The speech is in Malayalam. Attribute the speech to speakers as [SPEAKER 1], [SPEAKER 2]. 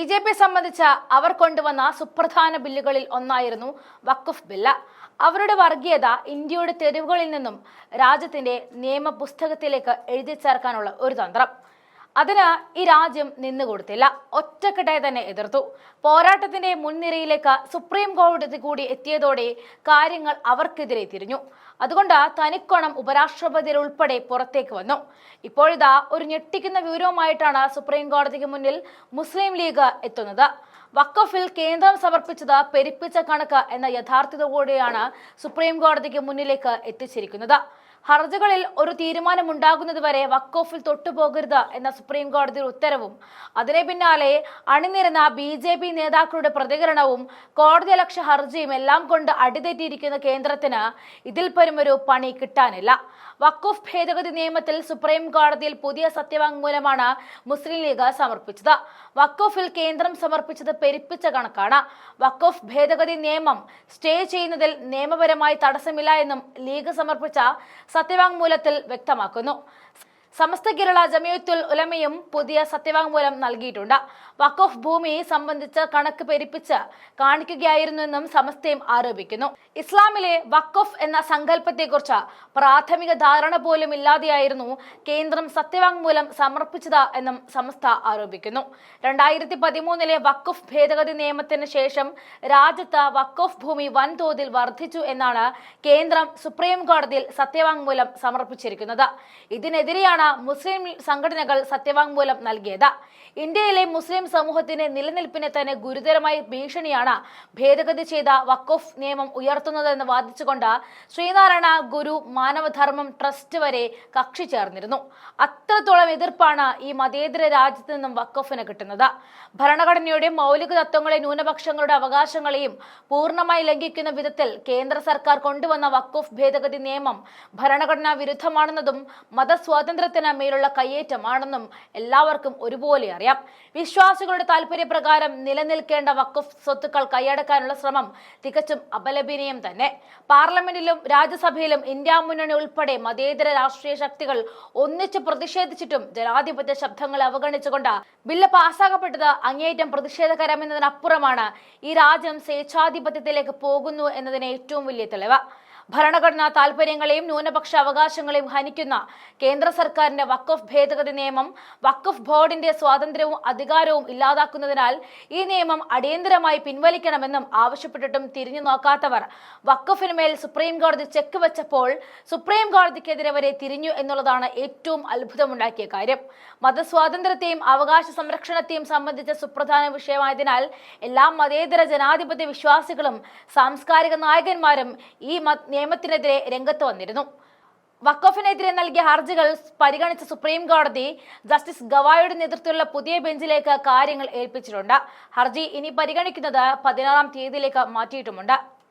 [SPEAKER 1] ബിജെപി സംബന്ധിച്ച അവർ കൊണ്ടുവന്ന സുപ്രധാന ബില്ലുകളിൽ ഒന്നായിരുന്നു വഖഫ് ബില്ല്. അവരുടെ വർഗീയത ഇന്ത്യയുടെ തെരുവുകളിൽ നിന്നും രാജ്യത്തിന്റെ നിയമപുസ്തകത്തിലേക്ക് എഴുതി ചേർക്കാനുള്ള ഒരു തന്ത്രം. അതിന് ഈ രാജ്യം നിന്നുകൊടുത്തില്ല, ഒറ്റക്കെട്ടായി തന്നെ എതിർത്തു. പോരാട്ടത്തിന്റെ മുൻനിരയിലേക്ക് സുപ്രീം കോടതി കൂടി എത്തിയതോടെ കാര്യങ്ങൾ അവർക്കെതിരെ തിരിഞ്ഞു. അതുകൊണ്ട് തനിക്കോണം ഉപരാഷ്ട്രപതി ഉൾപ്പെടെ പുറത്തേക്ക് വന്നു. ഇപ്പോഴിതാ ഒരു ഞെട്ടിക്കുന്ന വിവരവുമായിട്ടാണ് സുപ്രീം കോടതിക്ക് മുന്നിൽ മുസ്ലിം ലീഗ് എത്തുന്നത്. വഖഫിൽ കേന്ദ്രം സമർപ്പിച്ചത് പെരുപ്പിച്ച കണക്ക് എന്ന യഥാർത്ഥത്തോടെയാണ് സുപ്രീം കോടതിക്ക് മുന്നിലേക്ക് എത്തിച്ചിരിക്കുന്നത്. ഹർജികളിൽ ഒരു തീരുമാനമുണ്ടാകുന്നതുവരെ വഖഫിൽ തൊട്ടുപോകരുത് എന്ന സുപ്രീം കോടതി ഉത്തരവും അതിനെ പിന്നാലെ അണിനിരുന്ന BJP നേതാക്കളുടെ പ്രതികരണവും കോടതിയലക്ഷ്യ ഹർജിയും എല്ലാം കൊണ്ട് അടിതെറ്റിയിരിക്കുന്ന കേന്ദ്രത്തിന് ഇതിൽ പരമൊരു പണി കിട്ടാനില്ല. വഖഫ് ഭേദഗതി നിയമത്തിൽ സുപ്രീം കോടതിയിൽ പുതിയ സത്യവാങ്മൂലമാണ് മുസ്ലിം ലീഗ് സമർപ്പിച്ചത്. വഖഫിൽ കേന്ദ്രം സമർപ്പിച്ചത് പെരുപ്പിച്ച കണക്കാണ്. വഖഫ് ഭേദഗതി നിയമം സ്റ്റേ ചെയ്യുന്നതിൽ നിയമപരമായി തടസ്സമില്ല എന്നും ലീഗ് സമർപ്പിച്ച സത്യവാങ്മൂലത്തിൽ വ്യക്തമാക്കുന്നു. സമസ്ത കേരള ജമിയത്തുൽ ഉലമയും പുതിയ സത്യവാങ്മൂലം നൽകിയിട്ടുണ്ട്. വഖഫ് ഭൂമി സംബന്ധിച്ച കണക്ക് പെരുപ്പിച്ച് കാണിക്കുകയായിരുന്നുവെന്നും സമസ്തയും ആരോപിക്കുന്നു. ഇസ്ലാമിലെ വഖഫ് എന്ന സങ്കല്പത്തെക്കുറിച്ച് പ്രാഥമിക ധാരണ പോലും ഇല്ലാതെയായിരുന്നു കേന്ദ്രം സത്യവാങ്മൂലം സമർപ്പിച്ചത് എന്നും സമസ്ത ആരോപിക്കുന്നു. 2013 വഖഫ് ഭേദഗതി നിയമത്തിന് ശേഷം രാജ്യത്ത് വഖഫ് ഭൂമി വൻതോതിൽ വർദ്ധിച്ചു എന്നാണ് കേന്ദ്രം സുപ്രീം കോടതിയിൽ സത്യവാങ്മൂലം സമർപ്പിച്ചിരിക്കുന്നത്. ഇതിനെതിരെയാണ് മുസ്ലിം സംഘടനകൾ സത്യവാങ്മൂലം നൽകിയത്. ഇന്ത്യയിലെ മുസ്ലിം സമൂഹത്തിന്റെ നിലനിൽപ്പിനെ തന്നെ ഗുരുതരമായ ഭീഷണിയാണ് ഭേദഗതി ചെയ്ത വഖഫ് നിയമം ഉയർത്തുന്നതെന്ന് വാദിച്ചുകൊണ്ട് ശ്രീനാരായണ ഗുരു മാനവധർമ്മം ട്രസ്റ്റ് വരെ കക്ഷി ചേർന്നിരുന്നു. അത്രത്തോളം എതിർപ്പാണ് ഈ മതേതര രാജ്യത്ത് നിന്നും വഖഫിന് കിട്ടുന്നത്. ഭരണഘടനയുടെ മൗലിക തത്വങ്ങളെ ന്യൂനപക്ഷങ്ങളുടെ അവകാശങ്ങളെയും പൂർണ്ണമായി ലംഘിക്കുന്ന വിധത്തിൽ കേന്ദ്ര സർക്കാർ കൊണ്ടുവന്ന വഖഫ് ഭേദഗതി നിയമം ഭരണഘടനാ വിരുദ്ധമാണെന്നതും മതസ്വാതന്ത്ര്യത്തിന് മേലുള്ള കയ്യേറ്റമാണെന്നും എല്ലാവർക്കും ഒരുപോലെ അറിയാം. വിശ്വാസികളുടെ താല്പര്യപ്രകാരം നിലനിൽക്കേണ്ട വഖഫ് സ്വത്തുക്കൾ കൈയടക്കാനുള്ള ശ്രമം തികച്ചും അപലപനീയം തന്നെ. പാർലമെന്റിലും രാജ്യസഭയിലും ഇന്ത്യ മുന്നണി ഉൾപ്പെടെ മതേതര രാഷ്ട്രീയ ശക്തികൾ ഒന്നിച്ച് പ്രതിഷേധിച്ചിട്ടും ജനാധിപത്യ ശബ്ദങ്ങളെ അവഗണിച്ചുകൊണ്ട് ബില്ല് പാസ്സാക്കപ്പെട്ടത് അങ്ങേയറ്റം പ്രതിഷേധകരമെന്നതിനപ്പുറമാണ് ഈ രാജ്യം സ്വേച്ഛാധിപത്യത്തിലേക്ക് പോകുന്നു എന്നതിന് ഏറ്റവും വലിയ തെളിവ്. ഭരണഘടനാ താൽപര്യങ്ങളെയും ന്യൂനപക്ഷ അവകാശങ്ങളെയും ഹനിക്കുന്ന കേന്ദ്ര സർക്കാരിന്റെ വഖഫ് ഭേദഗതി നിയമം വഖഫ് ബോർഡിന്റെ സ്വാതന്ത്ര്യവും അധികാരവും ഇല്ലാതാക്കുന്നതിനാൽ ഈ നിയമം അടിയന്തരമായി പിൻവലിക്കണമെന്നും ആവശ്യപ്പെട്ടിട്ടും തിരിഞ്ഞു നോക്കാത്തവർ വഖഫിനുമേൽ സുപ്രീം കോടതി ചെക്ക് വെച്ചപ്പോൾ സുപ്രീം കോടതിക്കെതിരെ വരെ തിരിഞ്ഞു എന്നുള്ളതാണ് ഏറ്റവും അത്ഭുതമുണ്ടാക്കിയ കാര്യം. മതസ്വാതന്ത്ര്യത്തെയും അവകാശ സംരക്ഷണത്തെയും സംബന്ധിച്ച സുപ്രധാന വിഷയമായതിനാൽ എല്ലാ മതേതര ജനാധിപത്യ വിശ്വാസികളും സാംസ്കാരിക നായകന്മാരും ഈ നിയമത്തിനെതിരെ രംഗത്ത് വന്നിരുന്നു. വഖഫിനെതിരെ നൽകിയ ഹർജികൾ പരിഗണിച്ച സുപ്രീം കോടതി ജസ്റ്റിസ് ഗവായിയുടെ നേതൃത്വത്തിലുള്ള പുതിയ ബെഞ്ചിലേക്ക് കാര്യങ്ങൾ ഏൽപ്പിച്ചിട്ടുണ്ട്. ഹർജി ഇനി പരിഗണിക്കുന്നത് 16-ാം തീയതിയിലേക്ക് മാറ്റിയിട്ടുമുണ്ട്.